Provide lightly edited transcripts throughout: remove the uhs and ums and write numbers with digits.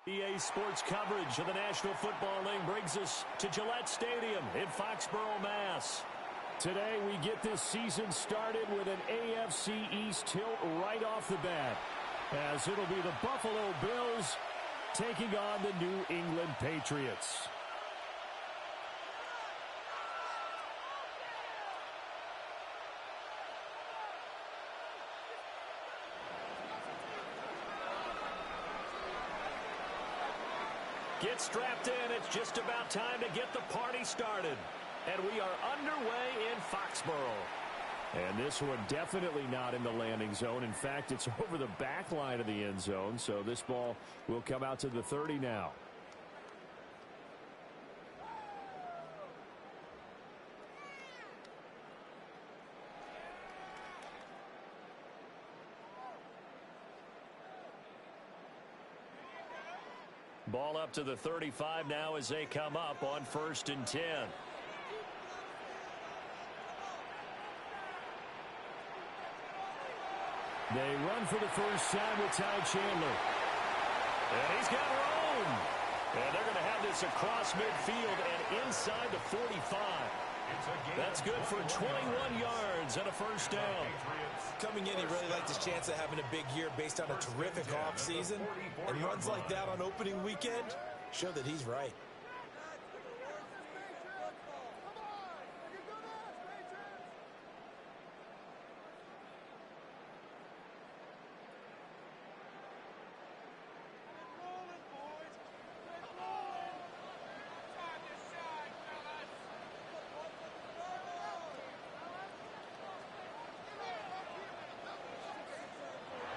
EA Sports coverage of the National Football League brings us to Gillette Stadium in Foxborough, Mass. Today we get this season started with an AFC East tilt right off the bat, as it'll be the Buffalo Bills taking on the New England Patriots. Get strapped in. It's just about time to get the party started. And we are underway in Foxborough. And this one definitely not in the landing zone. In fact, it's over the back line of the end zone. So this ball will come out to the 30 now. Ball up to the 35 now as they come up on 1st and 10. They run for the first time with Ty Chandler. And he's got room. And they're going to have this across midfield and inside the 45. That's good for 21 yards and a first down. Coming in, he really liked his chance of having a big year based on a terrific offseason. And runs like that on opening weekend show that he's right.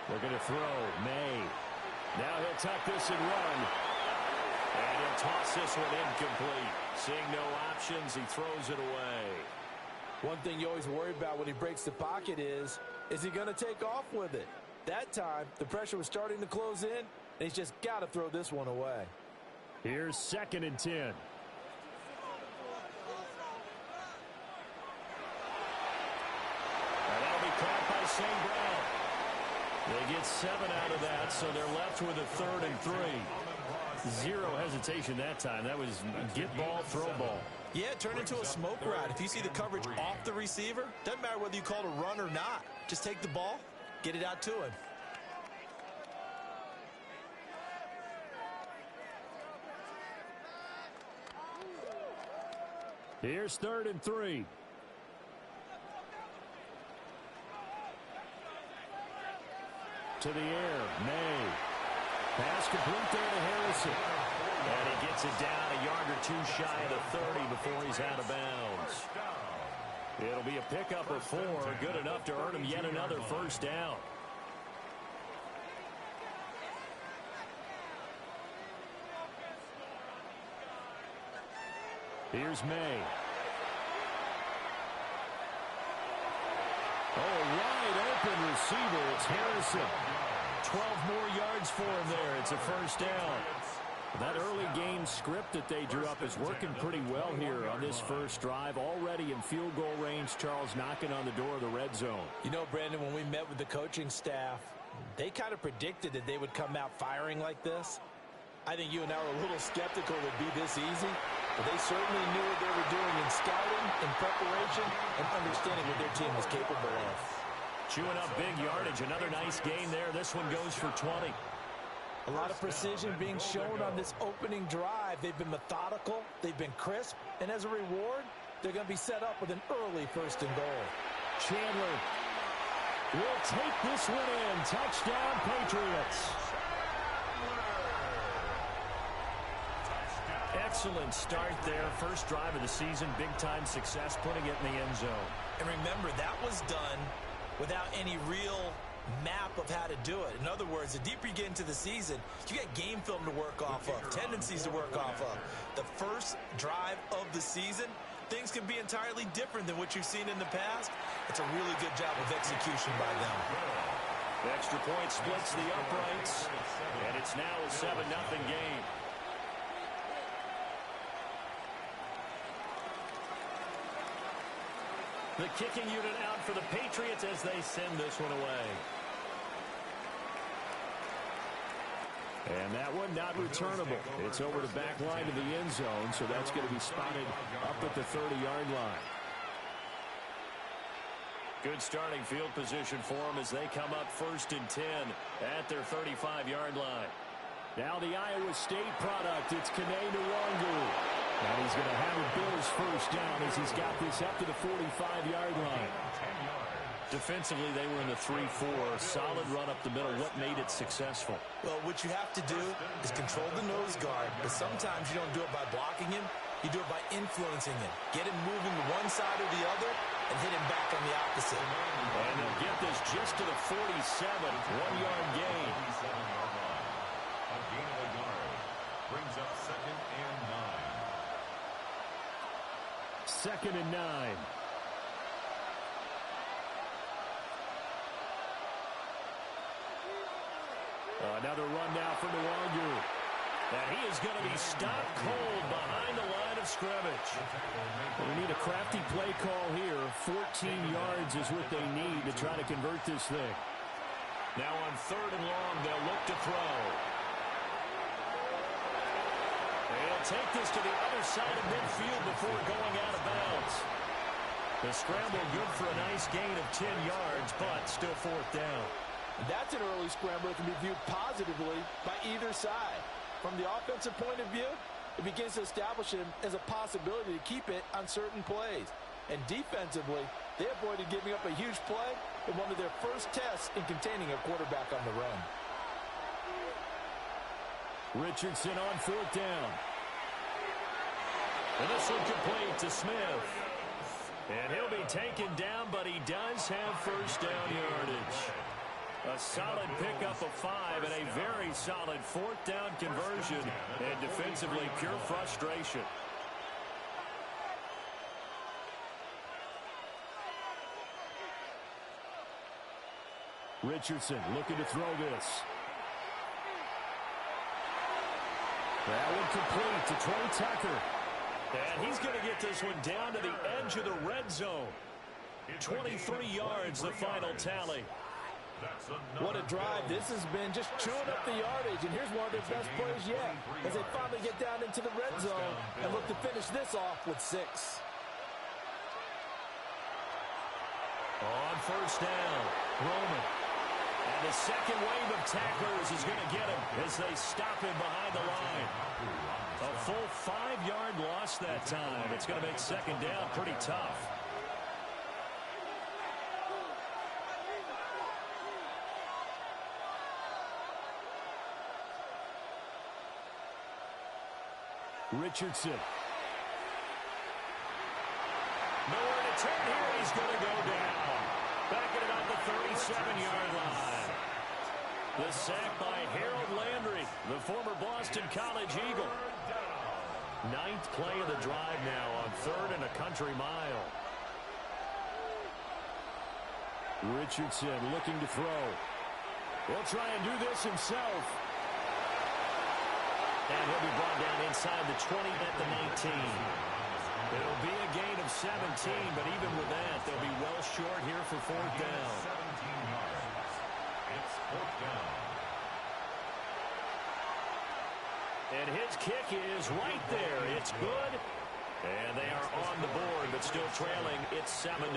They're going to throw. May. Now he'll tuck this and run. And he'll toss this one incomplete. Seeing no options, he throws it away. One thing you always worry about when he breaks the pocket is he going to take off with it? That time, the pressure was starting to close in, and he's just got to throw this one away. Here's 2nd and 10. And that'll be caught by St. Brown. They get 7 out of that, so they're left with a 3rd and 3. Zero hesitation that time. That was get ball, throw ball. Yeah, turn into a smoke route. If you see the coverage off the receiver, doesn't matter whether you call it a run or not. Just take the ball, get it out to him. Here's 3rd and 3. To the air, May. Pass complete there to Harrison. And he gets it down a yard or two shy of the 30 before he's out of bounds. It'll be a pickup of 4, good enough to earn him yet another first down. Here's May. Oh, wide open receiver. It's Harrison. 12 more yards for him there. It's a first down. That early game script that they drew up is working pretty well here on this first drive. Already in field goal range, Charles knocking on the door of the red zone. You know, Brandon, when we met with the coaching staff, they kind of predicted that they would come out firing like this. I think you and I were a little skeptical it would be this easy, but they certainly knew what they were doing in scouting, in preparation, and understanding what their team was capable of. Chewing up big yardage. Another nice gain there. This one goes for 20. A lot of precision being shown on this opening drive. They've been methodical. They've been crisp. And as a reward, they're going to be set up with an early 1st and goal. Chandler will take this one in. Touchdown, Patriots. Excellent start there. First drive of the season. Big-time success putting it in the end zone. And remember, that was done without any real map of how to do it. In other words, the deeper you get into the season, you get game film to work off of, tendencies to work off of. The first drive of the season, things can be entirely different than what you've seen in the past. It's a really good job of execution by them. The extra point splits the uprights, and it's now a 7-0 game. The kicking unit out for the Patriots as they send this one away. And that one not returnable. It's over the back line of the end zone, so that's going to be spotted up at the 30-yard line. Good starting field position for them as they come up 1st and 10 at their 35-yard line. Now the Iowa State product, it's Kene Nwangwu. And he's going to have a Bills first down as he's got this up to the 45-yard line. Defensively, they were in the 3-4. Solid run up the middle. What made it successful? Well, what you have to do is control the nose guard, but sometimes you don't do it by blocking him. You do it by influencing him. Get him moving to one side or the other and hit him back on the opposite. And they'll get this just to the 47. 1-yard gain. A gain of a yard brings up 2nd and 9. 2nd and 9. Another run now for Nwangwu. And he is going to be stopped cold behind the line of scrimmage. Well, we need a crafty play call here. 14 yards is what they need to try to convert this thing. Now on 3rd and long, they'll look to throw. They'll take this to the other side of midfield before going out of bounds. The scramble good for a nice gain of 10 yards, but still 4th down. That's an early scramble that can be viewed positively by either side. From the offensive point of view, it begins to establish him as a possibility to keep it on certain plays. And defensively, they avoided giving up a huge play in one of their first tests in containing a quarterback on the run. Richardson on 4th down. And this one complete to Smith. And he'll be taken down, but he does have first down yardage. A solid pickup of 5 and a very solid 4th down conversion. And defensively, pure frustration. Richardson looking to throw this. That one complete to Trey Tucker. And he's going to get this one down to the edge of the red zone. 23 yards, the final tally. What a drive this has been, just chewing up the yardage. And here's one of their best plays yet as they finally get down into the red zone and look to finish this off with 6. On 1st down, Roman. And the second wave of tacklers is going to get him as they stop him behind the line. A full 5-yard loss that time. It's going to make 2nd down pretty tough. Richardson. Nowhere to turn here. He's going to go down. Back at about the 37-yard line. The sack by Harold Landry, the former Boston College Eagle. 9th play of the drive now on 3rd and a country mile. Richardson looking to throw. Will try and do this himself. And he'll be brought down inside the 20 at the 19. It'll be a gain of 17, but even with that, they'll be well short here for 4th down. 17 yards. It's 4th down. And his kick is right there. It's good. And they are on the board, but still trailing. It's 7-3.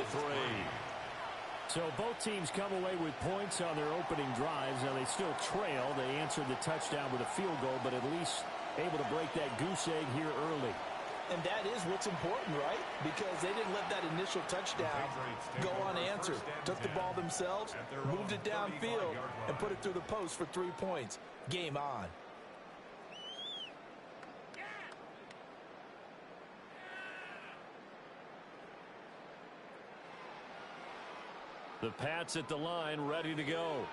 So both teams come away with points on their opening drives. Now they still trail. They answered the touchdown with a field goal, but at least able to break that goose egg here early. And that is what's important, right? Because they didn't let that initial touchdown go unanswered. Took the ball themselves, moved it downfield, and put it through the post for 3 points. Game on. The Pats at the line, ready to go.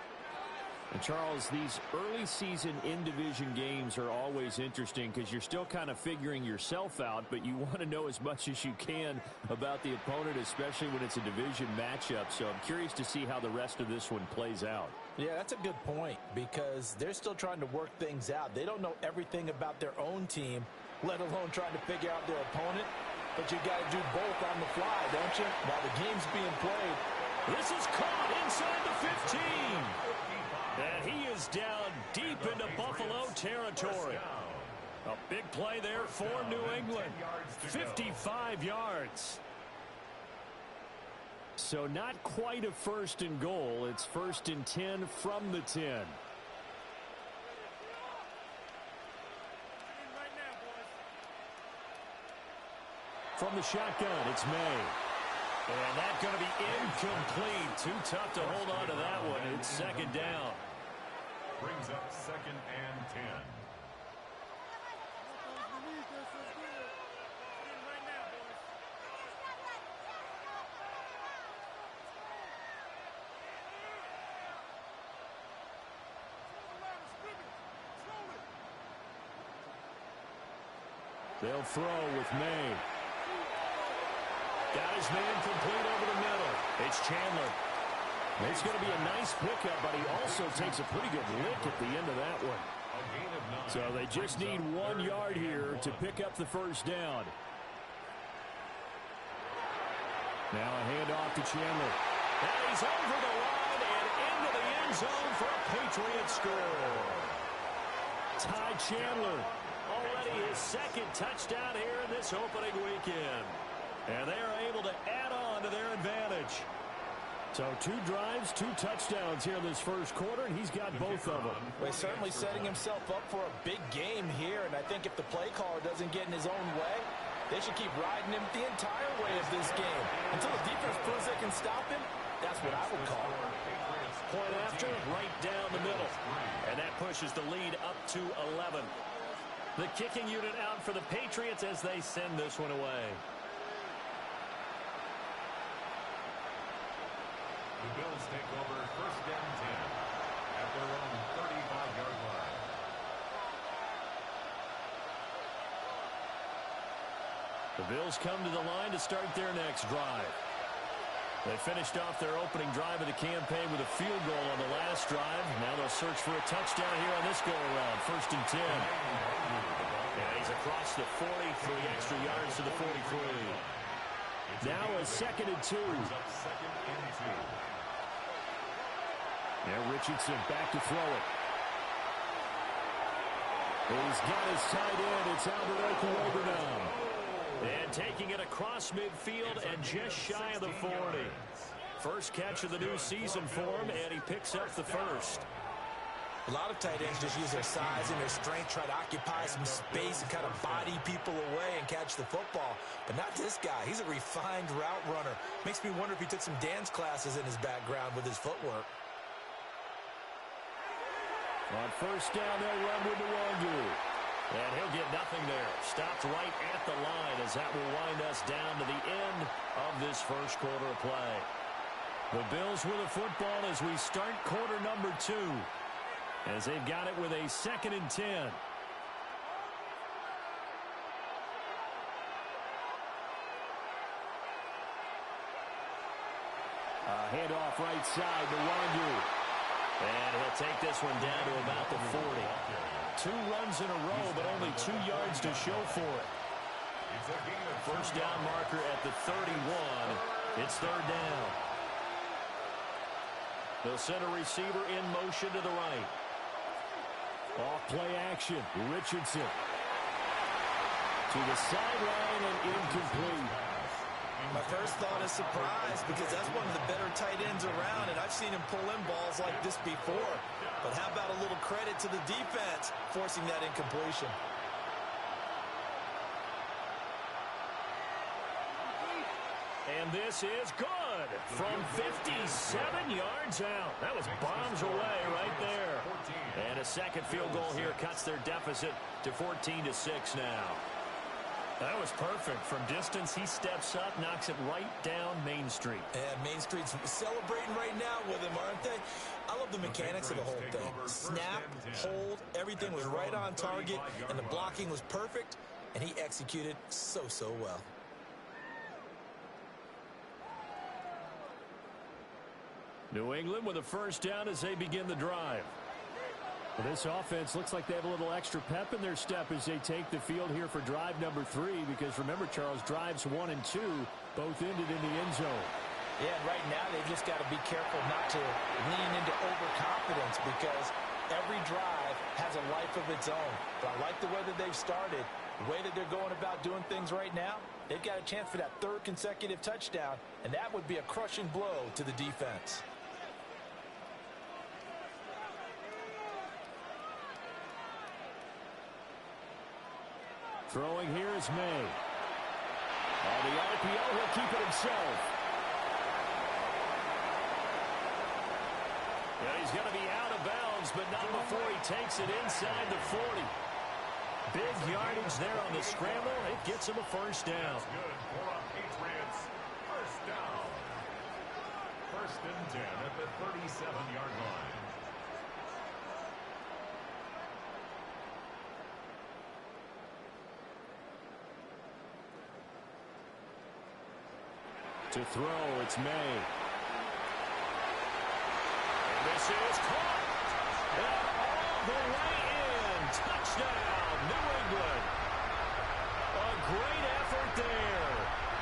And Charles, these early season in-division games are always interesting because you're still kind of figuring yourself out, but you want to know as much as you can about the opponent, especially when it's a division matchup. So I'm curious to see how the rest of this one plays out. Yeah, that's a good point because they're still trying to work things out. They don't know everything about their own team, let alone trying to figure out their opponent. But you got to do both on the fly, don't you? While the game's being played. This is caught inside the 15. And he is down deep into Buffalo territory. A big play there for New England. 55 yards. So not quite a first and goal. It's 1st and 10 from the 10. From the shotgun, it's May. And that's going to be incomplete. Too tough to hold on to that one. It's 2nd down. Brings up 2nd and 10. They'll throw with May. Got his man complete over the middle. It's Chandler. It's going to be a nice pickup, but he also takes a pretty good lick at the end of that one. So they just need 1 yard here to pick up the 1st down. Now a handoff to Chandler. And he's over the line and into the end zone for a Patriot score. Ty Chandler, already his 2nd touchdown here in this opening weekend. And they are able to add on to their advantage. So 2 drives, 2 touchdowns here in this 1st quarter, and he's got both of them. Well, he's certainly setting himself up for a big game here, and I think if the play caller doesn't get in his own way, they should keep riding him the entire way of this game. Until the defense proves they can stop him, that's what I would call it. Point after, right down the middle. And that pushes the lead up to 11. The kicking unit out for the Patriots as they send this one away. The Bills take over 1st and 10 at their own 35-yard line. The Bills come to the line to start their next drive. They finished off their opening drive of the campaign with a field goal on the last drive. Now they'll search for a touchdown here on this go-around. 1st and 10. And he's across the 40, 3 extra yards to the 43. Now a 2nd and 2. Now Richardson back to throw it. He's got his tight end. It's Albert Okuwobu now. And taking it across midfield and just shy of the 40. First catch of the new season for him, and he picks up the 1st. A lot of tight ends just use their size and their strength, try to occupy some space and kind of body people away and catch the football. But not this guy. He's a refined route runner. Makes me wonder if he took some dance classes in his background with his footwork. On 1st down, they'll run with Nwangu. And he'll get nothing there. Stopped right at the line as that will wind us down to the end of this 1st quarter of play. The Bills with the football as we start quarter number 2. As they've got it with a 2nd and 10. Handoff right side to Nwangu. And he'll take this one down to about the 40. 2 runs in a row, but only 2 yards to show for it. 1st down marker at the 31. It's 3rd down. They'll send a receiver in motion to the right. Off play action. Richardson. To the sideline and incomplete. My first thought is surprise because that's one of the better tight ends around, and I've seen him pull in balls like this before. But how about a little credit to the defense forcing that incompletion? And this is good from 57 yards out. That was bombs away right there. And a 2nd field goal here cuts their deficit to 14-6 now. That was perfect. From distance, he steps up, knocks it right down Main Street. And Main Street's celebrating right now with him, aren't they? I love the mechanics of the whole thing. Snap, hold, everything was right on target, and the blocking was perfect, and he executed so well. New England with a 1st down as they begin the drive. Well, this offense looks like they have a little extra pep in their step as they take the field here for drive number 3, because remember, Charles, drives 1 and 2 both ended in the end zone. Yeah, and right now they've just got to be careful not to lean into overconfidence, because every drive has a life of its own. But I like the way that they've started, the way that they're going about doing things right now. They've got a chance for that third consecutive touchdown, and that would be a crushing blow to the defense. Throwing here is May. On the RPO, he'll keep it himself. And he's going to be out of bounds, but not before he takes it inside the 40. Big yardage there on the scramble. It gets him a first down. Good for a Patriots first down. First and 10 at the 37-yard line. To throw, it's May. And this is caught. And all the way in. Touchdown, New England. A great effort there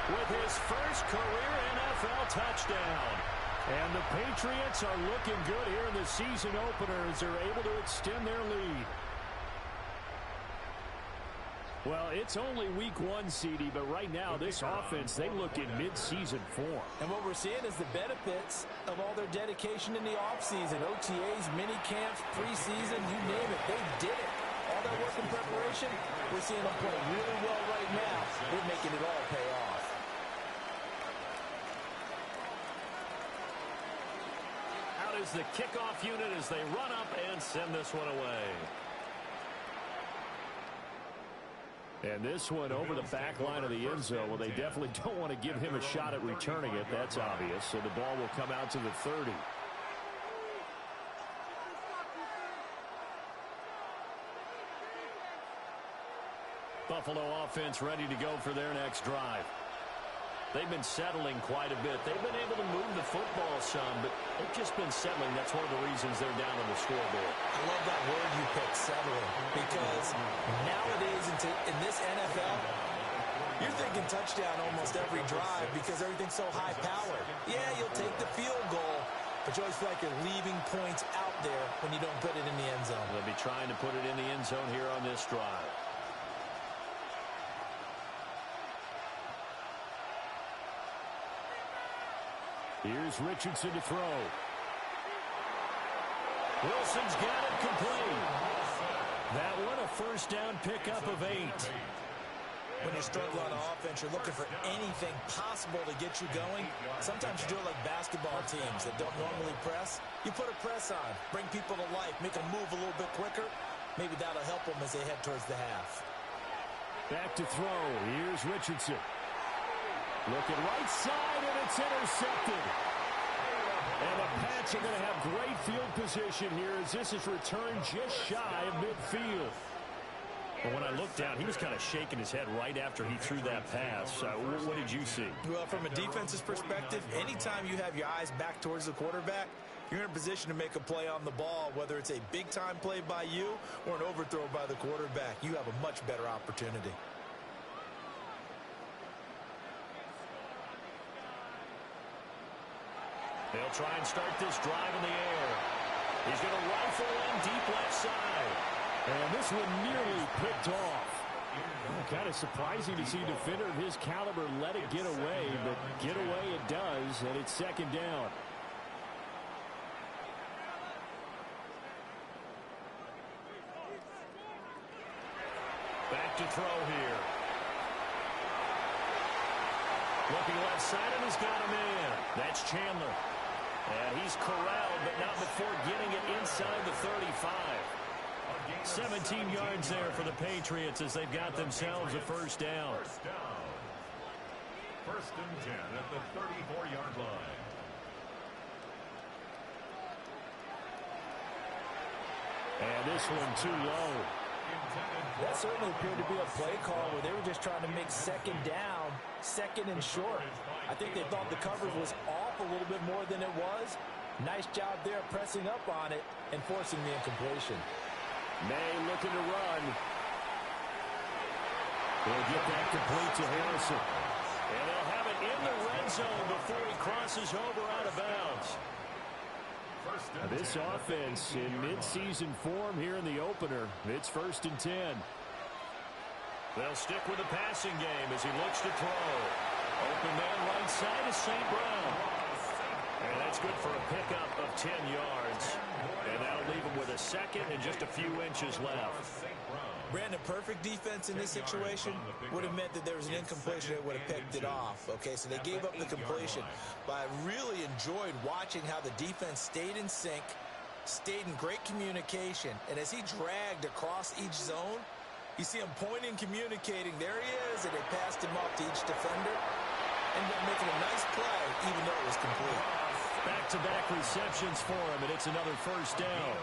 with his first career NFL touchdown. And the Patriots are looking good here in the season opener as they're able to extend their lead. Well, it's only week 1, CD, but right now this offense, they look in mid-season form. And what we're seeing is the benefits of all their dedication in the offseason. OTAs, mini camps, preseason, you name it, they did it. All that work in preparation, we're seeing them play really well right now. They're making it all pay off. Out is the kickoff unit as they run up and send this one away. And this one over the back line of the end zone. Well, they definitely don't want to give him a shot at returning it. That's obvious. So the ball will come out to the 30. Buffalo offense ready to go for their next drive. They've been settling quite a bit. They've been able to move the football some, but they've just been settling. That's one of the reasons they're down on the scoreboard. I love that word you picked, settling, because nowadays in this NFL, you're thinking touchdown almost every drive because everything's so high-powered. Yeah, you'll take the field goal, but you always feel like you're leaving points out there when you don't put it in the end zone. They'll be trying to put it in the end zone here on this drive. Here's Richardson to throw. Wilson's got it complete. That one a first down pickup of 8. When you struggle on offense, you're looking for anything possible to get you going. Sometimes you do it like basketball teams that don't normally press. You put a press on, bring people to life, make them move a little bit quicker. Maybe that'll help them as they head towards the half. Back to throw. Here's Richardson. Looking right side, and it's intercepted. And the Pats are going to have great field position here as this is returned just shy of midfield. But when I looked down, he was kind of shaking his head right after he threw that pass. What did you see? Well, from a defense's perspective, anytime you have your eyes back towards the quarterback, you're in a position to make a play on the ball, whether it's a big-time play by you or an overthrow by the quarterback. You have a much better opportunity. They'll try and start this drive in the air. He's going to rifle in deep left side. And this one nearly picked off. Kind of surprising to see a defender of his caliber let it get away, but get away it does, and it's second down. Back to throw here. Looking left side, and he's got a man. That's Chandler. And he's corralled, but not before getting it inside the 35. 17 yards there for the Patriots as they've got themselves a first down. First and 10 at the 34-yard line. And this one too low. That certainly appeared to be a play call where they were just trying to make second down, second and short. I think they thought the coverage was off a little bit more than it was. Nice job there pressing up on it and forcing the incompletion. May looking to run. They'll get that complete to Harrison. And they'll have it in the red zone before he crosses over out of bounds. This offense in midseason form here in the opener. It's 1st and 10. They'll stick with the passing game as he looks to throw. Open man right side is St. Brown. And that's good for a pickup of 10 yards. And that'll leave him with a second and just a few inches left. Brandon, perfect defense in this situation would have meant that there was an incompletion that would have picked it off. Okay, so they gave up the completion. But I really enjoyed watching how the defense stayed in sync, stayed in great communication. And as he dragged across each zone, you see him pointing, communicating. There he is, and they passed him off to each defender. Ended up making a nice play, even though it was complete. Back-to-back receptions for him, and it's another 1st down.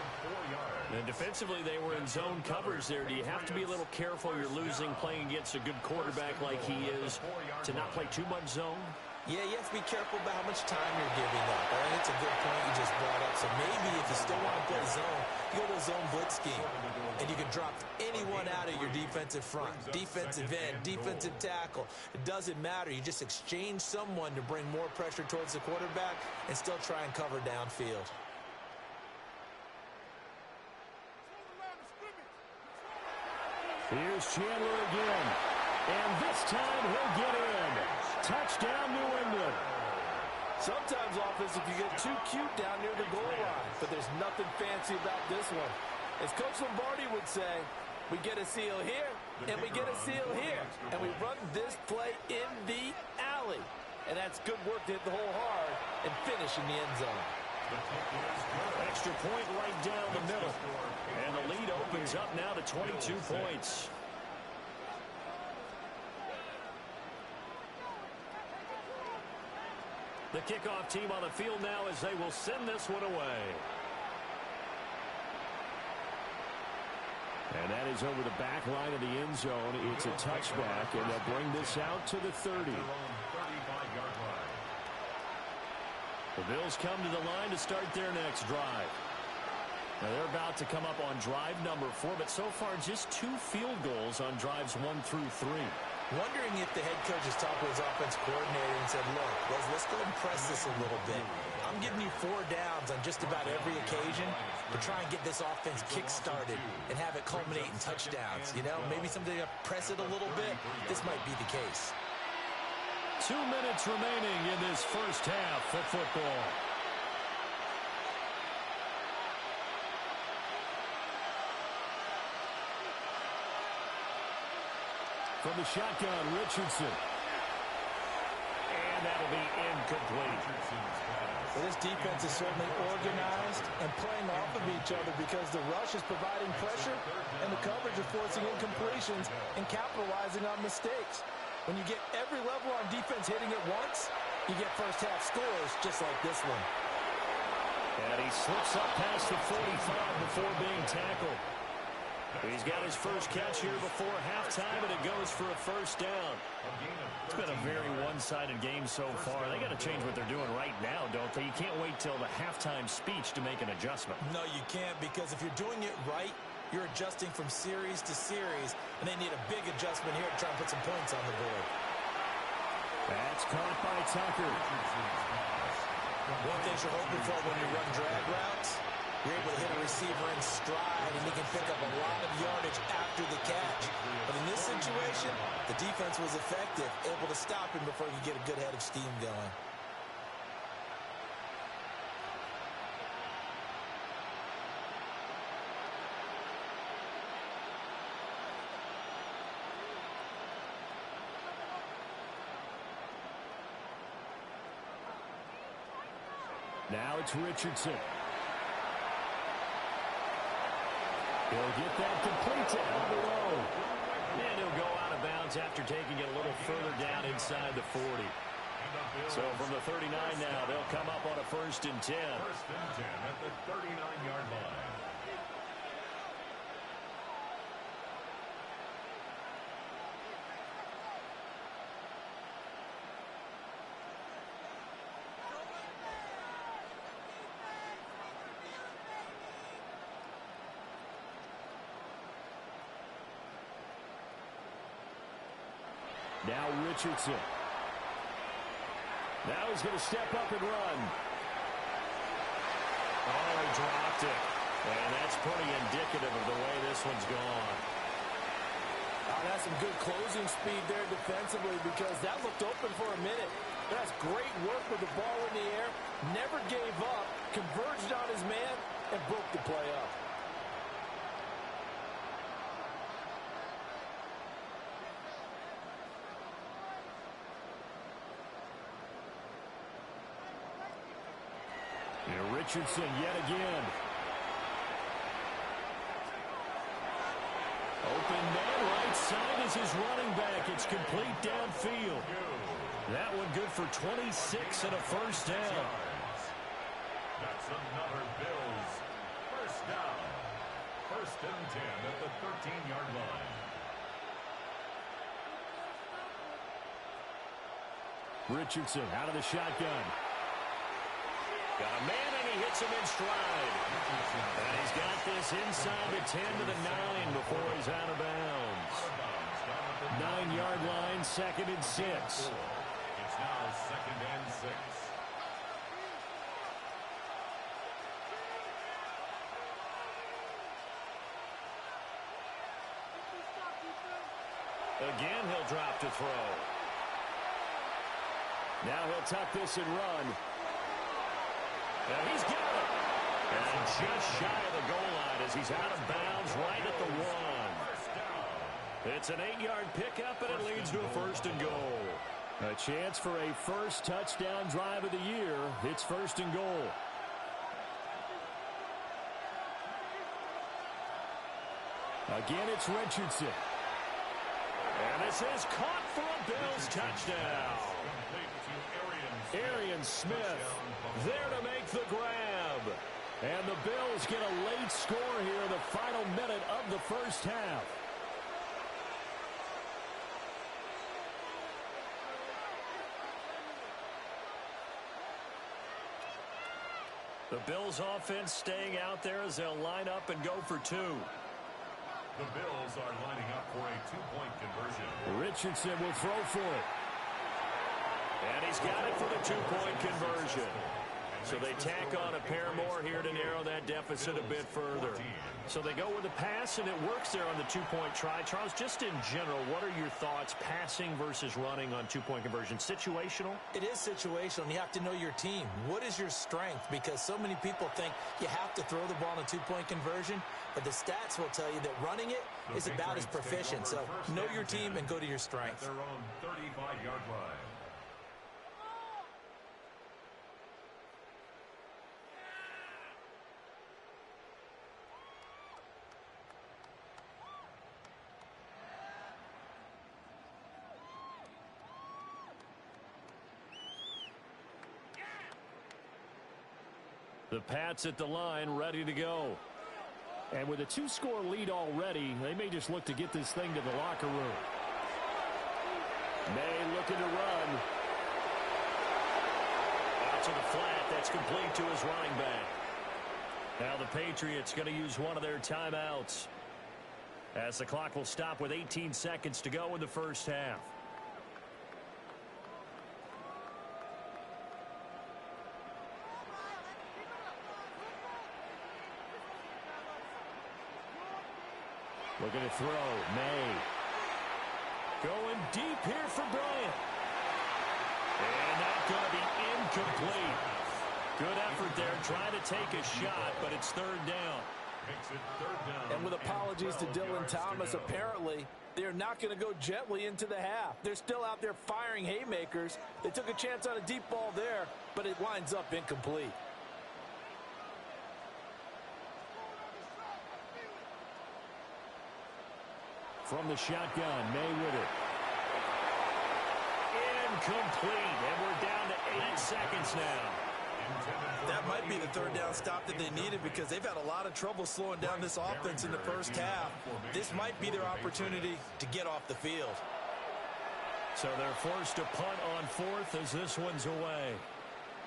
And defensively, they were in zone coverage there. Do you have to be a little careful? You're losing, playing against a good quarterback like he is, to not play too much zone? Yeah, you have to be careful about how much time you're giving up. I think it's a good point you just brought up. So maybe if you still want to play zone, you go to a zone blitz scheme. And you can drop anyone out of your defensive front. Defensive end, defensive tackle. It doesn't matter. You just exchange someone to bring more pressure towards the quarterback and still try and cover downfield. Here's Chandler again. And this time he'll get in. Touchdown, New England. Sometimes offense, if you get too cute down near the goal line, but there's nothing fancy about this one. As Coach Lombardi would say, we get a seal here, and we get a seal here, and we run this play in the alley. And that's good work to hit the hole hard and finish in the end zone. Extra point right down the middle. And the lead opens up now to 22 points. The kickoff team on the field now as they will send this one away. And that is over the back line of the end zone. It's a touchback, and they'll bring this out to the 30. The Bills come to the line to start their next drive. Now they're about to come up on drive number 4, but so far just 2 field goals on drives 1 through 3. Wondering if the head coach has talked to his offense coordinator and said, look, let's go and press this a little bit. I'm giving you 4 downs on just about every occasion to try and get this offense kick-started and have it culminate in touchdowns. You know, maybe something to press it a little bit. This might be the case. 2 minutes remaining in this first half of football. From the shotgun, Richardson. And that'll be incomplete. Well, this defense is certainly organized and playing off of each other because the rush is providing pressure and the coverage is forcing incompletions and capitalizing on mistakes. When you get every level on defense hitting at once, you get first half scores just like this one. And he slips up past the 45 before being tackled. He's got his first catch here before halftime, and it goes for a first down. It's been a very one-sided game so far. They got to change what they're doing right now, don't they? You can't wait till the halftime speech to make an adjustment. No, you can't, because if you're doing it right, you're adjusting from series to series, and they need a big adjustment here to try and put some points on the board. That's caught by Tucker. One thing you're hoping for when you run drag routes, you're able to hit a receiver in stride, and he can pick up a lot of yardage after the catch. But in this situation, the defense was effective, able to stop him before he could get a good head of steam going. Now it's Richardson. He'll get that complete to Alvaro. And he'll go out of bounds after taking it a little further down inside the 40. So from the 39 now, they'll come up on a 1st and 10. 1st and 10 at the 39-yard line. Now Richardson. Now he's going to step up and run. Oh, he dropped it. And that's pretty indicative of the way this one's gone. Oh, that's some good closing speed there defensively because that looked open for a minute. That's great work with the ball in the air. Never gave up, converged on his man, and broke the play up. And Richardson yet again. Open man, right side is his running back. It's complete downfield. That one good for 26 and a first down. That's another Bills first down. First and 10 at the 13-yard line. Richardson out of the shotgun. Got a man, and he hits him in stride. And he's got this inside the 10 to the 9 before he's out of bounds. 9-yard line, second and 6. It's now second and 6. Again, he'll drop to throw. Now he'll tuck this and run. And he's got it. And just shy of the goal line as he's out of bounds right at the 1. It's an 8-yard pickup, and it leads to a first and goal. A chance for a first touchdown drive of the year. It's first and goal. Again, it's Richardson. And this is caught for a Bills touchdown. Arian Smith there to make the grab. And the Bills get a late score here in the final minute of the first half. The Bills offense staying out there as they'll line up and go for 2. The Bills are lining up for a 2-point conversion. Richardson will throw for it. And he's got it for the 2-point conversion. So they tack on a pair more here to narrow that deficit a bit further. So they go with the pass, and it works there on the 2-point try. Charles, just in general, what are your thoughts passing versus running on 2-point conversion? Situational? It is situational, and you have to know your team. What is your strength? Because so many people think you have to throw the ball in a 2-point conversion, but the stats will tell you that running it is about as proficient. So know your team and go to your strength. Their own 35-yard line. The Pats at the line, ready to go. And with a 2-score lead already, they may just look to get this thing to the locker room. May looking to run. Out to the flat. That's complete to his running back. Now the Patriots going to use one of their timeouts, as the clock will stop with 18 seconds to go in the first half. Looking to throw. May. Going deep here for Bryant. And that's going to be incomplete. Good effort there trying to take a shot, but it's third down. Makes it third down. And with apologies to Dylan Thomas, apparently they're not going to go gently into the half. They're still out there firing haymakers. They took a chance on a deep ball there, but it winds up incomplete. From the shotgun, May with it. Incomplete, and we're down to 8 seconds now. That might be the third down stop that they needed because they've had a lot of trouble slowing down this offense in the first half. This might be their opportunity to get off the field. So they're forced to punt on 4th as this one's away.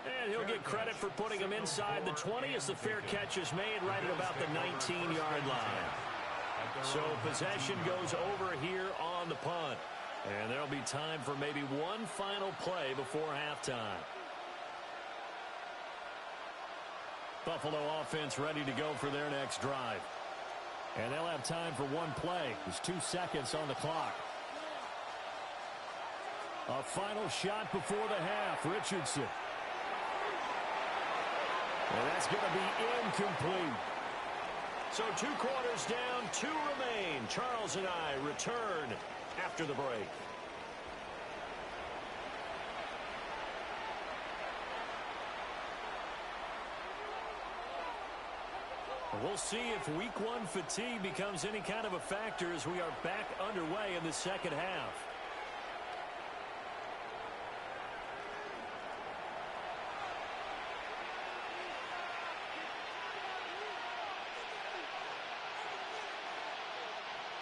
And he'll get credit for putting him inside the 20 as the fair catch is made right at about the 19-yard line. So possession goes over here on the punt. And there'll be time for maybe one final play before halftime. Buffalo offense ready to go for their next drive. And they'll have time for one play. There's 2 seconds on the clock. A final shot before the half. Richardson. And that's going to be incomplete. So 2 quarters down, 2 remain. Charles and I return after the break. We'll see if week 1 fatigue becomes any kind of a factor as we are back underway in the second half.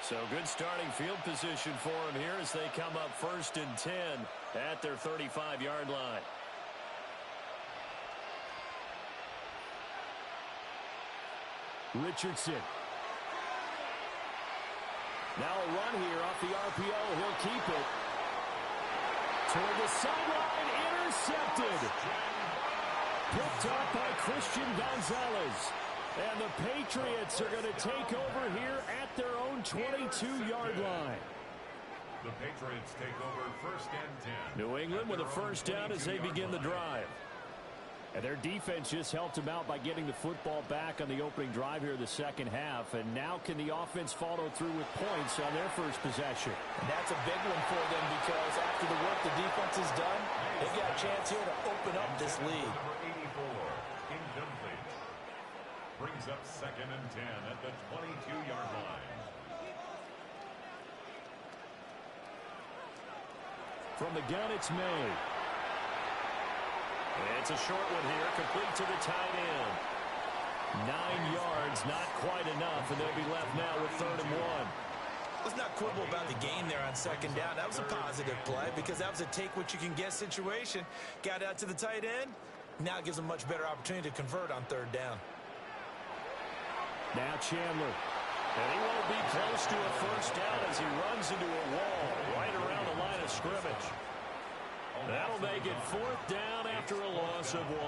So good starting field position for them here as they come up 1st and 10 at their 35-yard line. Richardson. Now a run here off the RPO. He'll keep it. Toward the sideline, intercepted. Picked up by Christian Gonzalez. And the Patriots are going to take over here at their own 22-yard line. The Patriots take over 1st and 10. New England with a first down as they begin the drive. And their defense just helped them out by getting the football back on the opening drive here in the second half. And now can the offense follow through with points on their first possession? And that's a big one for them because after the work the defense has done, they've got a chance here to open up this lead. Number 84, incomplete. Brings up 2nd and 10 at the 22-yard line. From the gun, it's May. It's a short one here, complete to the tight end. 9 yards, not quite enough, and they'll be left now with 3rd and 1. Let's not quibble about the gain there on 2nd down. That was a positive play because that was a take-what-you-can-get situation. Got out to the tight end. Now gives them a much better opportunity to convert on 3rd down. Now Chandler. And he won't be close to a first down as he runs into a wall right around the line of scrimmage. That'll make it 4th down after a loss of 1.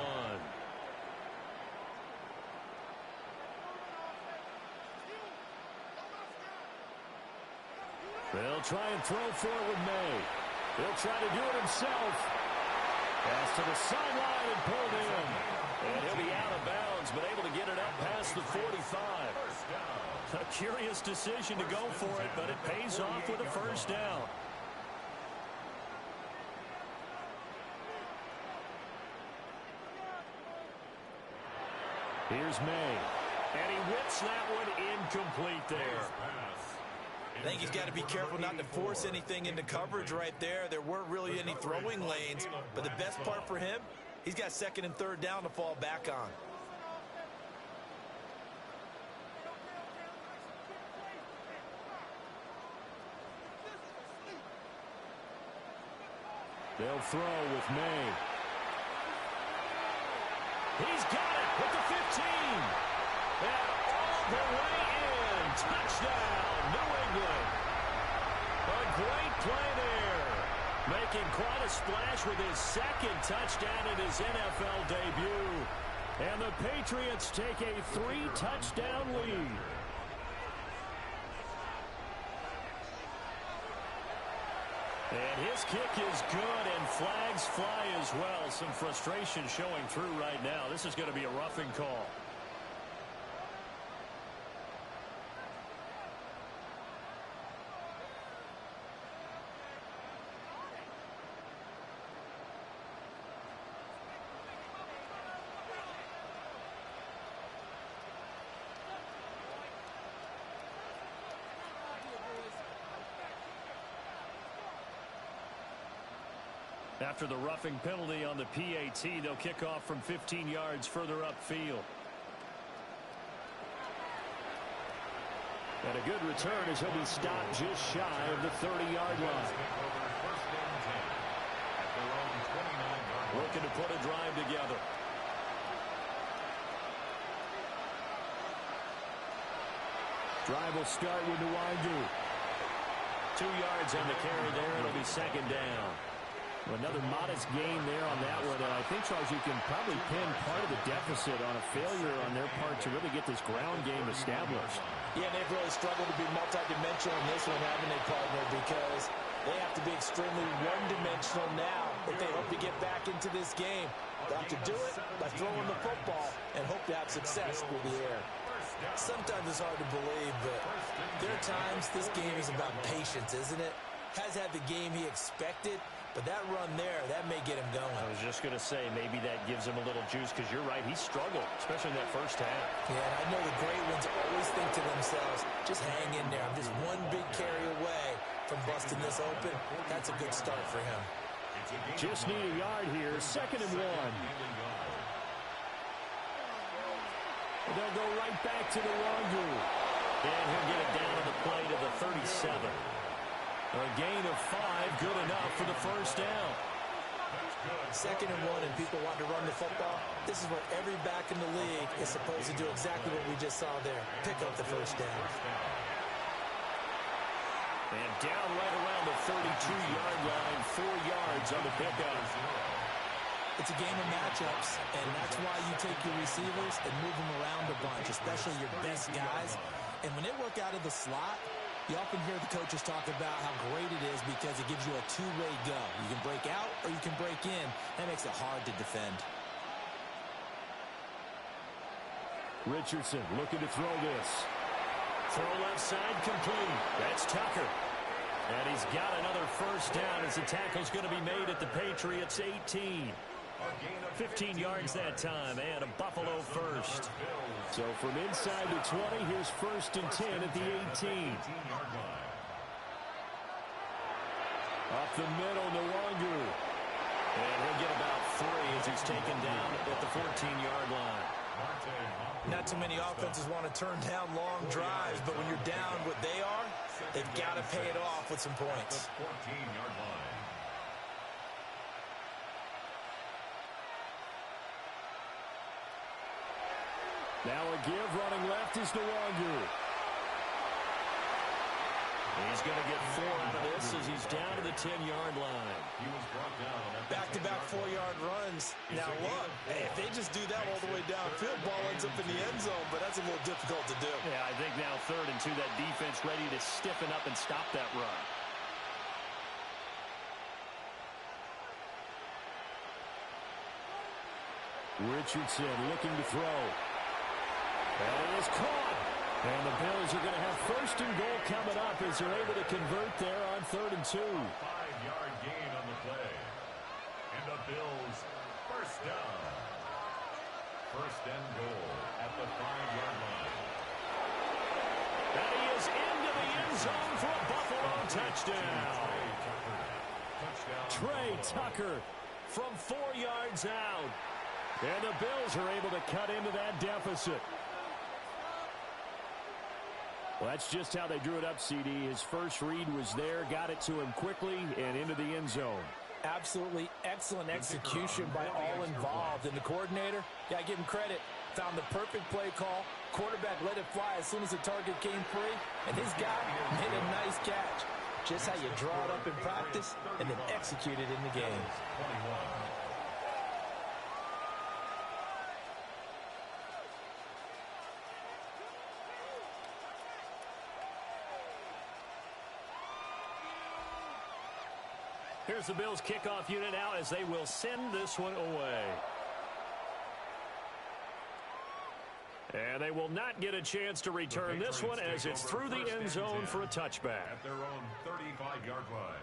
They'll try and throw for it with May. He'll try to do it himself. Pass to the sideline and pulled in. And he'll be out of bounds, but able to get it up past the 45. A curious decision to go for it, but it pays off with a first down. Here's May. And he whips that one incomplete there. I think he's got to be careful not to force anything into coverage right there. There weren't really any throwing lanes, but the best part for him, he's got 2nd and 3rd down to fall back on. They'll throw with May. He's got it with the 15. And all the way in. Touchdown, New England. A great play there. Making quite a splash with his 2nd touchdown in his NFL debut. And the Patriots take a 3-touchdown lead. And his kick is good, and flags fly as well. Some frustration showing through right now. This is going to be a roughing call. After the roughing penalty on the PAT, they'll kick off from 15 yards further upfield. And a good return as he'll be stopped just shy of the 30-yard line. Looking to put a drive together. Drive will start with Nwandu. 2 yards on the carry there. It'll be 2nd down. Well, another modest gain there on that one. And I think, Charles, you can probably pin part of the deficit on a failure on their part to really get this ground game established. Yeah, and they've really struggled to be multidimensional in this one, haven't they, partner? Because they have to be extremely one-dimensional now if they hope to get back into this game. They have to do it by throwing the football and hope to have success through the air. Sometimes it's hard to believe, but there are times this game is about patience, isn't it? Has had the game he expected, but that run there, that may get him going. I was just going to say, maybe that gives him a little juice, because you're right, he struggled, especially in that first half. Yeah, and I know the great ones always think to themselves, just hang in there. I'm just one big carry away from busting this open. That's a good start for him. Just need a yard here, 2nd and 1. They'll go right back to the Wangu. And he'll get it down to the play to the 37. A gain of 5, good enough for the first down. 2nd and 1, and people want to run the football. This is what every back in the league is supposed to do, exactly what we just saw there. Pick up the first down. And down right around the 32-yard line, 4 yards on the pickup. It's a game of matchups, and that's why you take your receivers and move them around a bunch, especially your best guys. And when they work out of the slot, you often hear the coaches talk about how great it is because it gives you a two-way go. You can break out or you can break in. That makes it hard to defend. Richardson looking to throw this. Throw left side complete. That's Tucker. And he's got another first down as the tackle's going to be made at the Patriots' 18. 15 yards that time, and a Buffalo first. So from inside the 20, here's 1st and 10 at the 18. Up the middle, Nwangu. And he'll get about 3 as he's taken down at the 14-yard line. Not too many offenses want to turn down long drives, but when you're down what they are, they've got to pay it off with some points. 14-yard line. Now a give running left is Nwangu. He's going to get 4 out of this as he's down to the 10-yard line. He was brought down. Back-to-back 4-yard runs. Now look, hey, if they just do that all the way downfield, ball ends up in the end zone, but that's a little difficult to do. Yeah, I think now 3rd and 2, that defense ready to stiffen up and stop that run. Richardson looking to throw. And it is caught. And the Bills are going to have 1st and goal coming up as they're able to convert there on 3rd and 2. 5-yard gain on the play. And the Bills first down. 1st and goal at the 5-yard line. And he is into the end zone for a Buffalo touchdown. Trey Tucker from 4 yards out. And the Bills are able to cut into that deficit. Well, that's just how they drew it up, CD. His first read was there, got it to him quickly, and into the end zone. Absolutely excellent execution by all involved. And the coordinator, yeah, give him credit, found the perfect play call. Quarterback let it fly as soon as the target came free, and his guy made a nice catch. Just how you draw it up in practice and then execute it in the game. 21. Here's the Bills kickoff unit out as they will send this one away. And they will not get a chance to return this one as it's through the end zone for a touchback. At their own 35-yard line.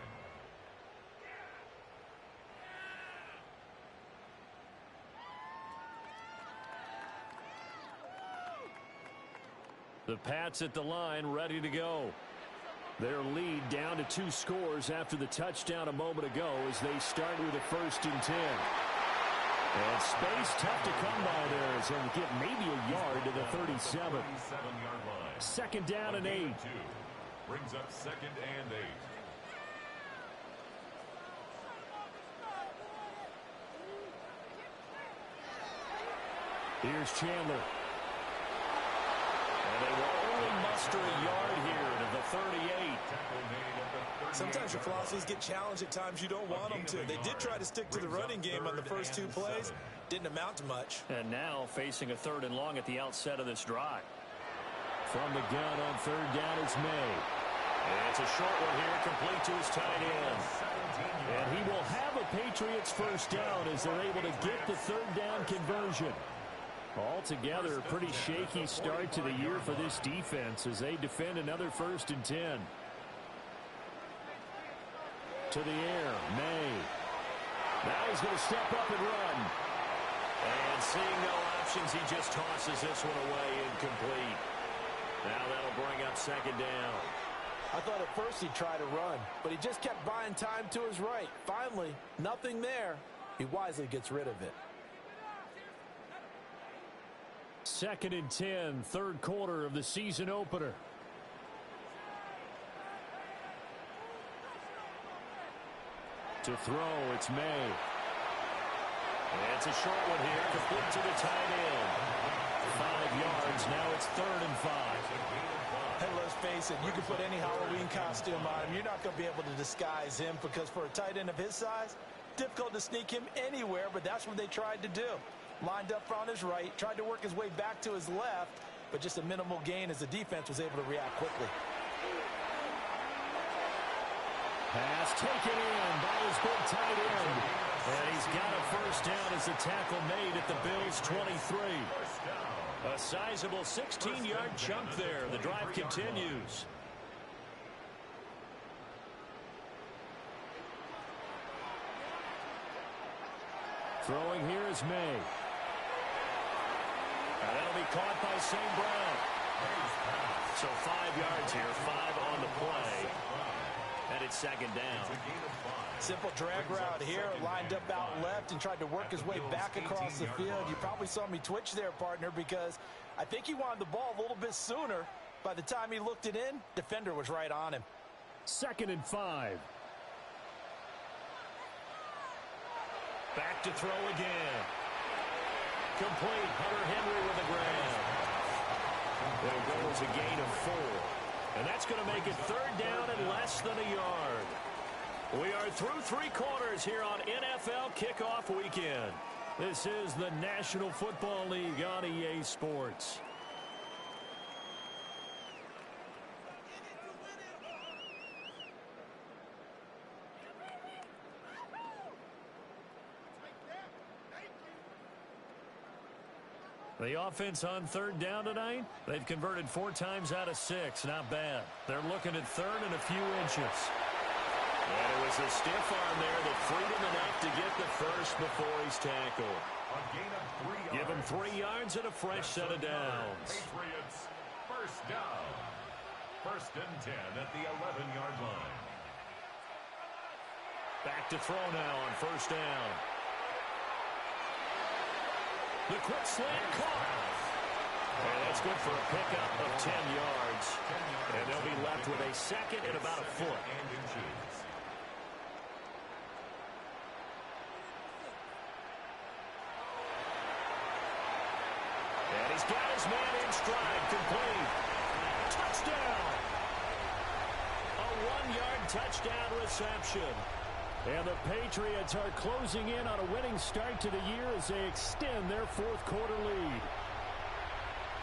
The Pats at the line, ready to go. Their lead down to 2 scores after the touchdown a moment ago as they start with a 1st and 10. And space tough to come by there as they'll get maybe a yard to the 37. 37-yard line. 2nd down and 8. Brings up 2nd and 8. Here's Chandler. And they will only muster a yard here to the 38. Sometimes your philosophies get challenged at times you don't want them to. They did try to stick to the running game on the first 2 plays. Didn't amount to much. And now facing a 3rd and long at the outset of this drive. From the gun on 3rd down, it's May. And it's a short one here, complete to his tight end. And he will have a Patriots first down as they're able to get the 3rd down conversion. Altogether, a pretty shaky start to the year for this defense as they defend another 1st and 10. To the air, May. Now he's going to step up and run. And seeing no options, he just tosses this one away incomplete. Now that'll bring up 2nd down. I thought at first he'd try to run, but he just kept buying time to his right. Finally, nothing there. He wisely gets rid of it. 2nd and 10, 3rd quarter of the season opener. To throw, it's May. And it's a short one here, complete to the tight end. 5 yards, now it's 3rd and 5. Hey, let's face it, you can put any Halloween costume on him. You're not going to be able to disguise him because for a tight end of his size, difficult to sneak him anywhere, but that's what they tried to do. Lined up on his right, tried to work his way back to his left, but just a minimal gain as the defense was able to react quickly. Pass taken in by his big tight end. And he's got a first down as the tackle made at the Bills' 23. A sizable 16-yard chunk there. The drive continues. Throwing here is May. And that'll be caught by St. Brown. So 5 yards here, 5 on the play. And it's 2nd down. Simple drag route here, lined up out left and tried to work his way back across the field. You probably saw me twitch there, partner, because I think he wanted the ball a little bit sooner. By the time he looked it in, defender was right on him. 2nd and 5. Back to throw again. Complete. Hunter Henry with a grab. There goes a gain of 4. And that's going to make it 3rd down and less than a yard. We are through 3 quarters here on NFL Kickoff Weekend. This is the National Football League on EA Sports. The offense on 3rd down tonight, they've converted 4 times out of 6. Not bad. They're looking at 3rd and a few inches. And it was a stiff arm there that freed him enough to get the first before he's tackled. A gain of 3 yards. Give him 3 yards and a fresh set of downs. Patriots first down. 1st and 10 at the 11-yard line. Back to throw now on 1st down. The quick slant caught. And that's good for a pickup of 10 yards. And they'll be left with a 2nd and about a foot. And he's got his man in stride, complete. Touchdown! A 1-yard touchdown reception. And the Patriots are closing in on a winning start to the year as they extend their 4th quarter lead.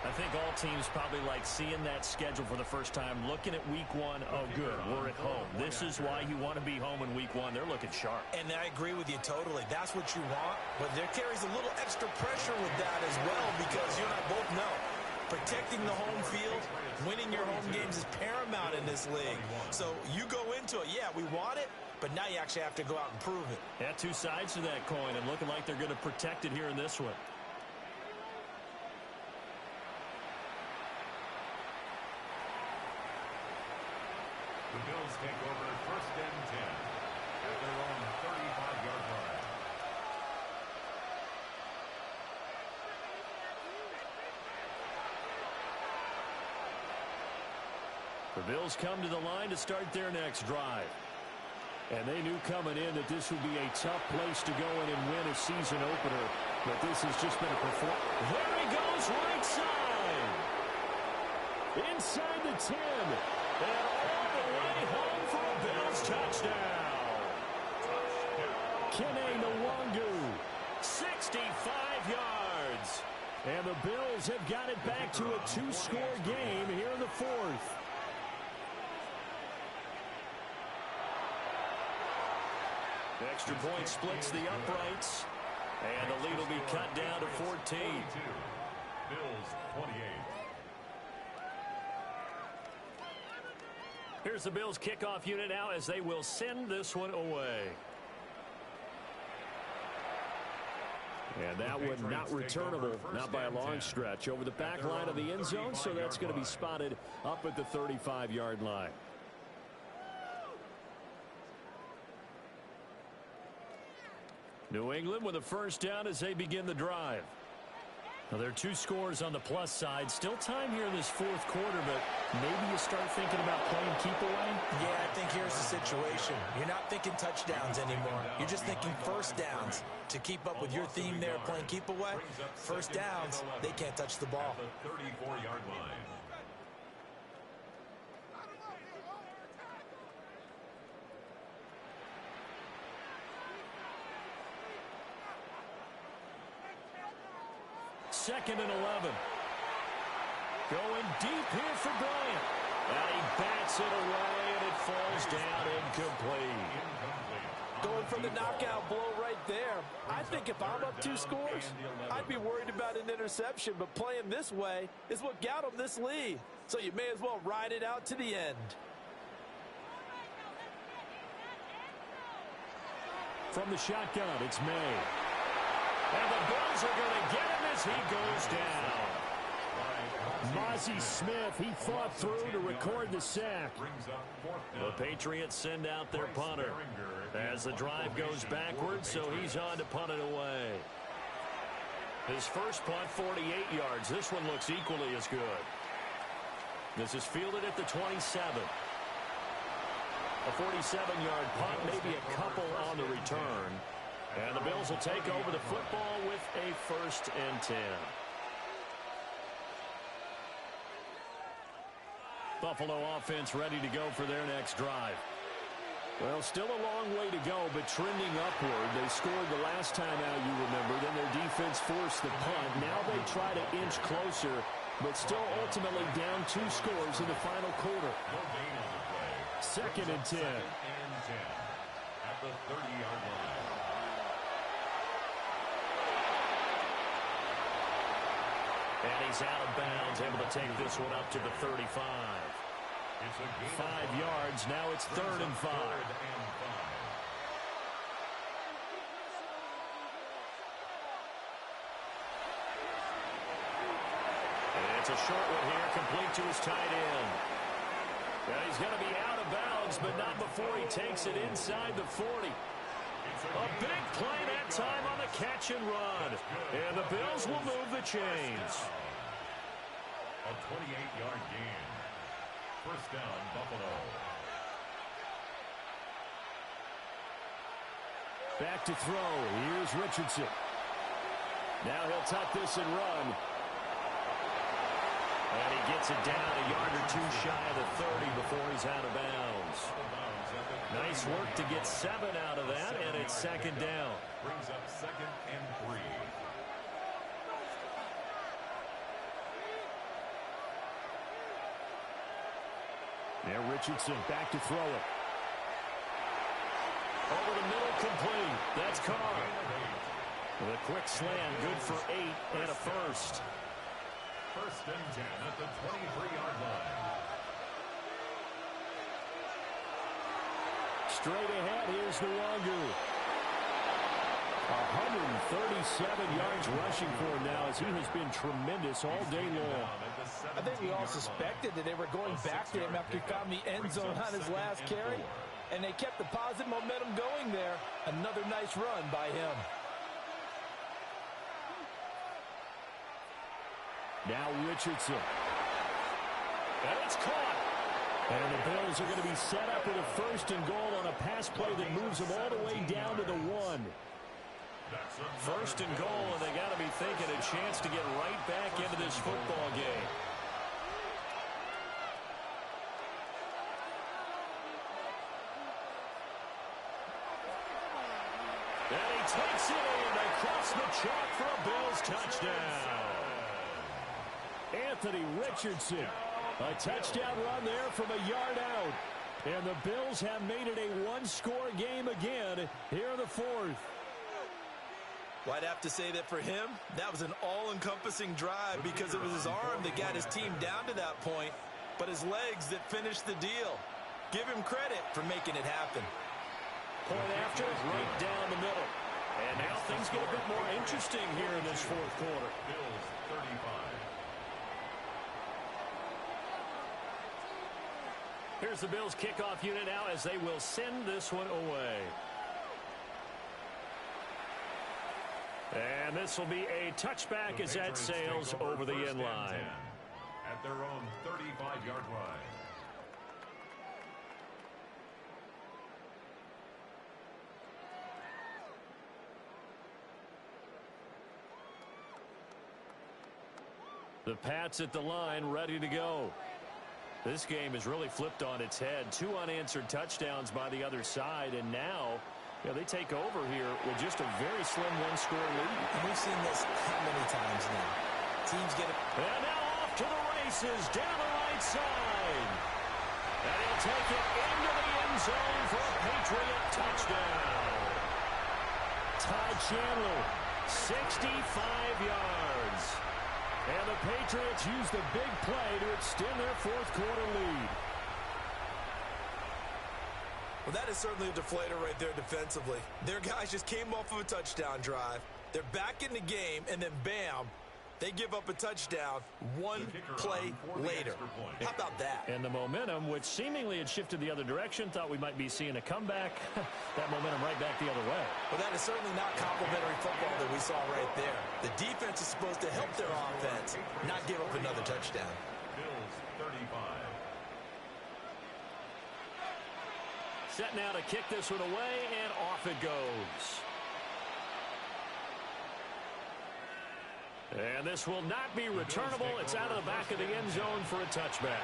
I think all teams probably like seeing that schedule for the first time, looking at week 1. Oh, good, we're at home. This is why you want to be home in week 1. They're looking sharp. And I agree with you totally. That's what you want. But there carries a little extra pressure with that as well because you and I both know protecting the home field, winning your home games is paramount in this league. So you go into it, yeah, we want it, but now you actually have to go out and prove it. Yeah, 2 sides to that coin and looking like they're going to protect it here in this one. The Bills take over 1st and 10 at their own 35-yard line. The Bills come to the line to start their next drive. And they knew coming in that this would be a tough place to go in and win a season opener. But this has just been a performance. There he goes, right side. Inside the 10. And all the way home for a Bills touchdown. Kene Nwangu, 65 yards. And the Bills have got it back to a two-score game here in the fourth. Extra point splits the uprights. And the lead will be cut down to 14. Bills 28. Here's the Bills kickoff unit now as they will send this one away. And that one not returnable, not by a long stretch, over the back line of the end zone, so that's going to be spotted up at the 35-yard line. New England with a first down as they begin the drive. Now, there are two scores on the plus side. Still time here in this fourth quarter, but maybe you start thinking about playing keep away? Yeah, I think here's the situation. You're not thinking touchdowns anymore. You're just thinking first downs. To keep up with your theme there, playing keep away, first downs, they can't touch the ball. The 34-yard line. Second and 11. Going deep here for Bryant. And he bats it away, and it falls down incomplete. Going for the knockout blow right there. I think if I'm up 2 scores, I'd be worried about an interception, but playing this way is what got them this lead. So you may as well ride it out to the end. From the shotgun, it's May. And the Bills are going to get him as he goes down. Mozzie Smith, he fought through to record the sack. The Patriots send out their punter as the drive goes backwards, so he's on to punt it away. His first punt, 48 yards. This one looks equally as good. This is fielded at the 27. A 47-yard punt, maybe a couple on the return. And the Bills will take over the football with a 1st and 10. Buffalo offense ready to go for their next drive. Well, still a long way to go, but trending upward. They scored the last time out, you remember. Then their defense forced the punt. Now they try to inch closer, but still ultimately down 2 scores in the final quarter. Second and 10. At the 30-yard line. And he's out of bounds, able to take this one up to the 35. 5 yards, now it's 3rd and 5. And it's a short one here, complete to his tight end. Now he's going to be out of bounds, but not before he takes it inside the 40. A big play that time on the catch and run. And the Bills will move the chains. A 28-yard gain. First down, Buffalo. Back to throw. Here's Richardson. Now he'll tuck this and run. And he gets it down a yard or 2 shy of the 30 before he's out of bounds. Nice work to get 7 out of that, and it's 2nd down. Brings up 2nd and 3. Now Richardson back to throw it. Over the middle, complete. That's Carr. With a quick slant, good for 8 and a first. 1st and 10 at the 23-yard line. Straight ahead, here's Nwangu. 137 yards rushing for him now as he has been tremendous all day long. I think we all suspected that they were going back to him after he found the end zone on his last carry, and they kept the positive momentum going there. Another nice run by him. Now Richardson. And it's caught. And the Bills are going to be set up with a 1st and goal on a pass play that moves them all the way down to the 1. 1st and goal, and they got to be thinking a chance to get right back into this football game. takes it in across the chalk for a Bills touchdown. Anthony Richardson, a touchdown run there from a yard out. And the Bills have made it a one-score game again here in the fourth. Well, I'd have to say that for him, that was an all-encompassing drive because it was his arm that got his team down to that point, but his legs that finished the deal. Give him credit for making it happen. Point after, right down the middle. And now things get a bit more interesting here in this fourth quarter. Bills 35. Here's the Bills kickoff unit now as they will send this one away. And this will be a touchback as that sails over the end line. At their own 35-yard line. The Pats at the line, ready to go. This game has really flipped on its head. 2 unanswered touchdowns by the other side, and now they take over here with just a very slim one-score lead. And we've seen this how many times now? Teams get it. And now off to the races down the right side. And he'll take it into the end zone for a Patriot touchdown. Ty Chandler, 65 yards. And the Patriots use the big play to extend their fourth quarter lead. Well, that is certainly a deflator right there defensively. Their guys just came off of a touchdown drive. They're back in the game, and then bam, they give up a touchdown one play later. How about that? And the momentum, which seemingly had shifted the other direction, thought we might be seeing a comeback. That momentum right back the other way. Well, that is certainly not complimentary football that we saw right there. The defense is supposed to help their offense, not give up another touchdown. Bills 35. Set now to kick this one away, and off it goes. And this will not be returnable. It's out of the back of the end zone for a touchback.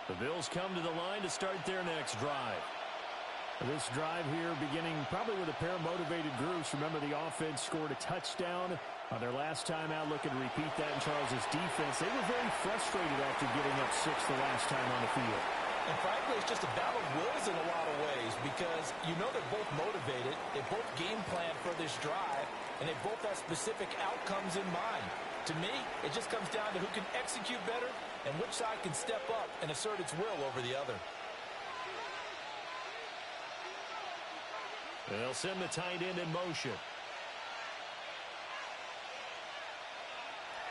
The Bills come to the line to start their next drive. This drive here beginning probably with a pair of motivated groups. Remember, the offense scored a touchdown on their last time out. Looking to repeat that in Charles's defense. They were very frustrated after giving up 6 the last time on the field. And frankly, it's just a battle of wills in a lot of ways because you know they're both motivated. They both game plan for this drive, and they both have specific outcomes in mind. To me, it just comes down to who can execute better and which side can step up and assert its will over the other. They'll send the tight end in motion.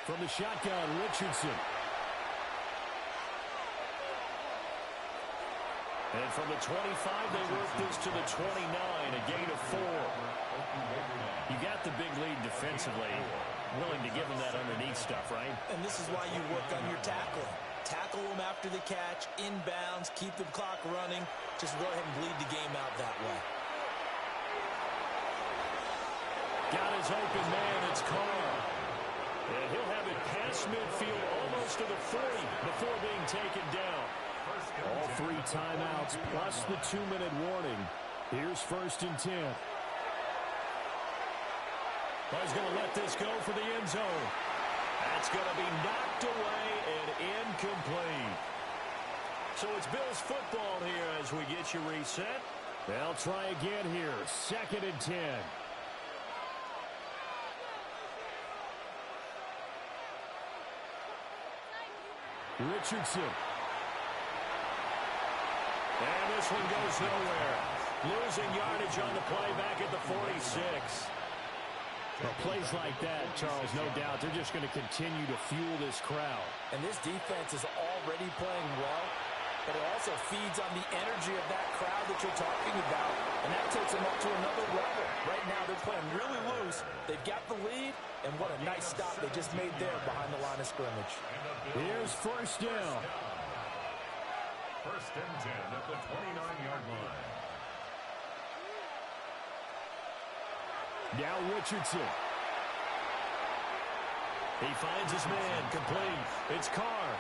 From the shotgun, Richardson. And from the 25, they work this to the 29, a gain of 4. You got the big lead defensively. Willing to give them that underneath stuff, right? And this is why you work on your tackling. Tackle them after the catch, inbounds, keep the clock running. Just go ahead and bleed the game out that way. Got his open man, it's Carr. And he'll have it past midfield almost to the 40 before being taken down. All 3 timeouts plus the 2-minute warning. Here's 1st and 10. He's going to let this go for the end zone. That's going to be knocked away and incomplete. So it's Bills football here as we get you reset. They'll try again here. 2nd and 10. Richardson. And this one goes nowhere. Losing yardage on the play back at the 46. Well, plays like that, Charles, no doubt, they're just going to continue to fuel this crowd. And this defense is already playing well, but it also feeds on the energy of that crowd that you're talking about, and that takes them up to another level. Right now, they're playing really loose. They've got the lead, and what a nice stop they just made there behind the line of scrimmage. Here's 1st down. 1st and 10 at the 29-yard line. Now Richardson. He finds his man, complete. It's Carr.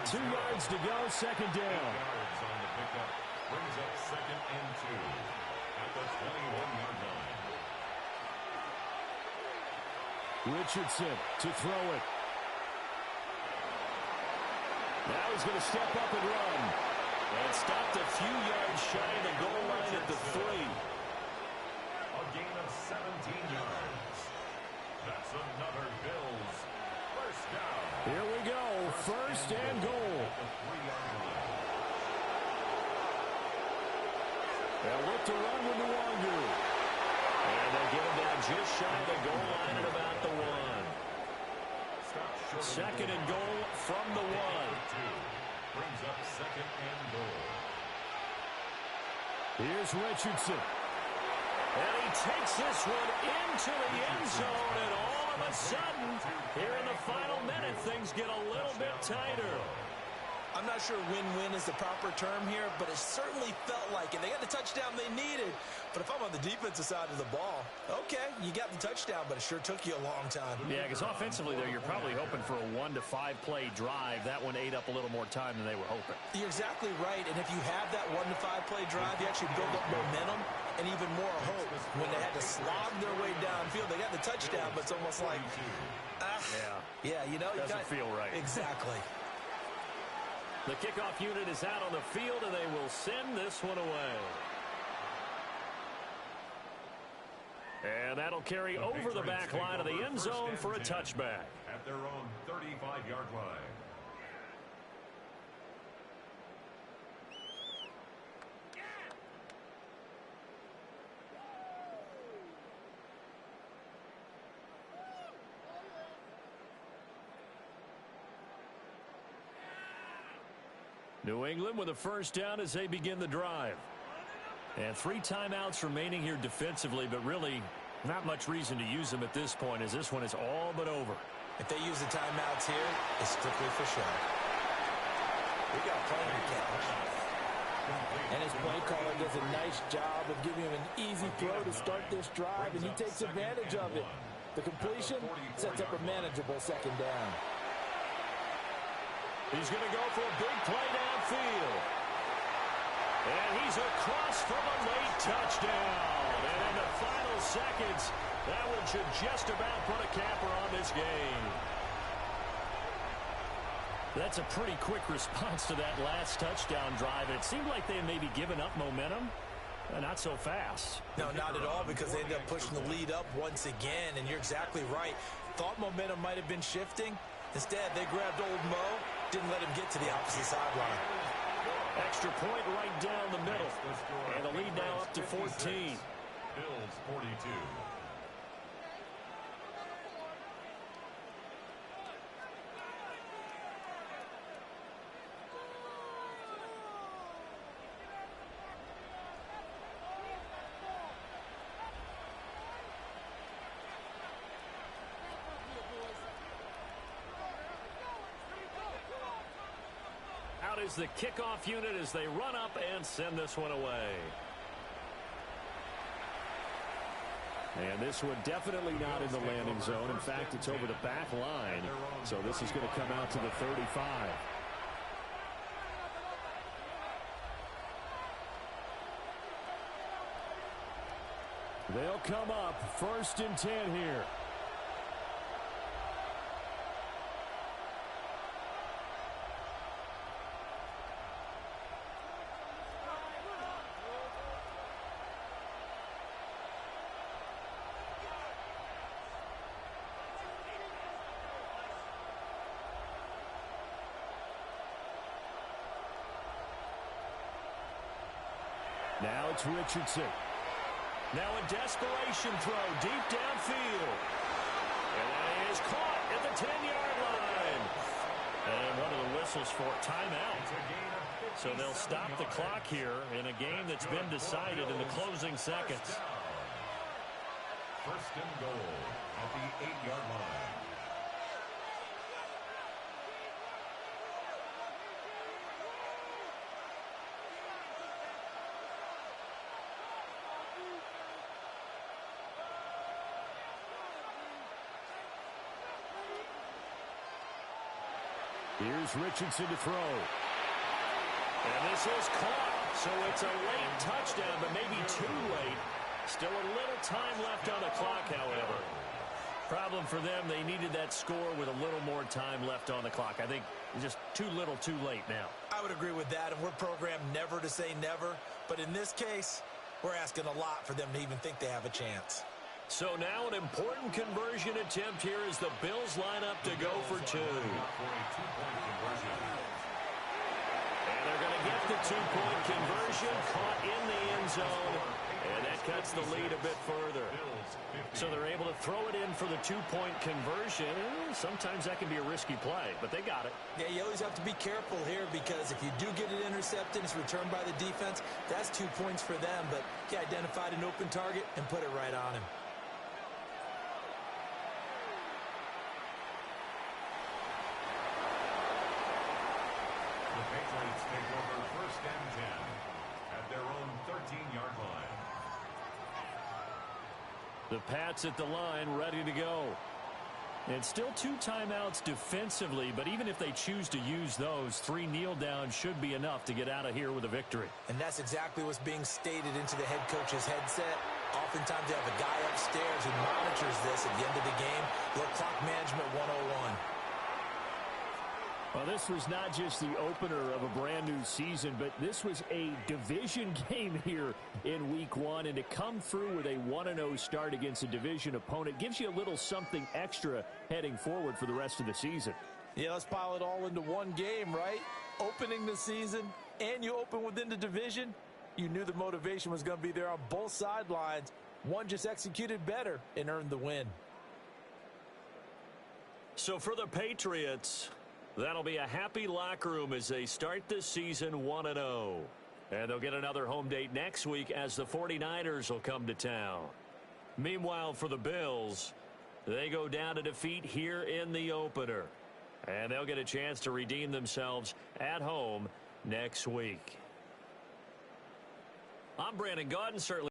2 yards to go, second down. Yards on the pickup. Brings up second and 2 at the 21-yard line. Richardson to throw it. Now he's going to step up and run. And stopped a few yards shy of the goal line at the 3. A gain of 17 yards. That's another Bills first down. Here we go, first and goal. At the 3-yard line. They'll look to run with Nwangu. And they get him down just shy of the goal line at about the 1. Second and goal from the 1. Brings up second and goal. Here's Richardson. And he takes this one into the end zone, and all of a sudden, here in the final minute, things get a little bit tighter. I'm not sure win-win is the proper term here, but it certainly felt like it. They got the touchdown they needed, but if I'm on the defensive side of the ball, okay, you got the touchdown, but it sure took you a long time. Yeah, because offensively there, you're probably hoping for a 1 to 5 play drive. That one ate up a little more time than they were hoping. You're exactly right, and if you have that 1 to 5 play drive, you actually build up momentum and even more hope. When they had to slog their way downfield, they got the touchdown, but it's almost like, yeah, you know, doesn't feel right. Exactly. The kickoff unit is out on the field, and they will send this one away. And that'll carry over the back line of the end zone for a touchback. At their own 35-yard line. New England with a first down as they begin the drive. And 3 timeouts remaining here defensively, but really not much reason to use them at this point, as this one is all but over. If they use the timeouts here, it's strictly for show. We got plenty of cash. And his play caller does a nice job of giving him an easy throw to start this drive, and he takes advantage of it. The completion sets up a manageable second down. He's going to go for a big play downfield. And he's across from a late touchdown. And in the final seconds, that one should just about put a capper on this game. That's a pretty quick response to that last touchdown drive. And it seemed like they had maybe given up momentum. Not so fast. No, not at all, because they ended up pushing the lead up once again. And you're exactly right. Thought momentum might have been shifting. Instead, they grabbed old Mo, didn't let him get to the opposite sideline. Extra point right down the middle. And the lead now up to 14. Bills 42. Out is the kickoff unit as they run up and send this one away. And this one definitely not in the landing zone. In fact, it's over the back line. So this is going to come out to the 35. They'll come up first and 10 here. Now it's Richardson. Now a desperation throw deep downfield. And that is caught at the 10-yard line. And one of the whistles for timeout. So they'll stop the clock here in a game that's been decided in the closing seconds. First and goal at the 8-yard line. Here's Richardson to throw. And this is caught. So it's a late touchdown, but maybe too late. Still a little time left on the clock, however. Problem for them, they needed that score with a little more time left on the clock. I think just too little, too late now. I would agree with that, and we're programmed never to say never. But in this case, we're asking a lot for them to even think they have a chance. So now an important conversion attempt here as the Bills line up to go for two. And they're going to get the two-point conversion, caught in the end zone, and that cuts the lead a bit further. So they're able to throw it in for the two-point conversion. Sometimes that can be a risky play, but they got it. Yeah, you always have to be careful here because if you do get it intercepted, it's returned by the defense, that's 2 points for them. But he identified an open target and put it right on him. The Patriots take over first and 10 at their own 13-yard line. The Pats at the line, ready to go. And still 2 timeouts defensively, but even if they choose to use those, 3 kneel downs should be enough to get out of here with a victory. And that's exactly what's being stated into the head coach's headset. Oftentimes they have a guy upstairs who monitors this at the end of the game. Little clock management 101. Well, this was not just the opener of a brand new season, but this was a division game here in week 1. And to come through with a 1-0 start against a division opponent gives you a little something extra heading forward for the rest of the season. Yeah, let's pile it all into one game, right? Opening the season, and you open within the division. You knew the motivation was going to be there on both sidelines. One just executed better and earned the win. So for the Patriots, that'll be a happy locker room as they start this season 1-0. And they'll get another home date next week as the 49ers will come to town. Meanwhile, for the Bills, they go down to defeat here in the opener. And they'll get a chance to redeem themselves at home next week. I'm Brandon Gaudin, certainly.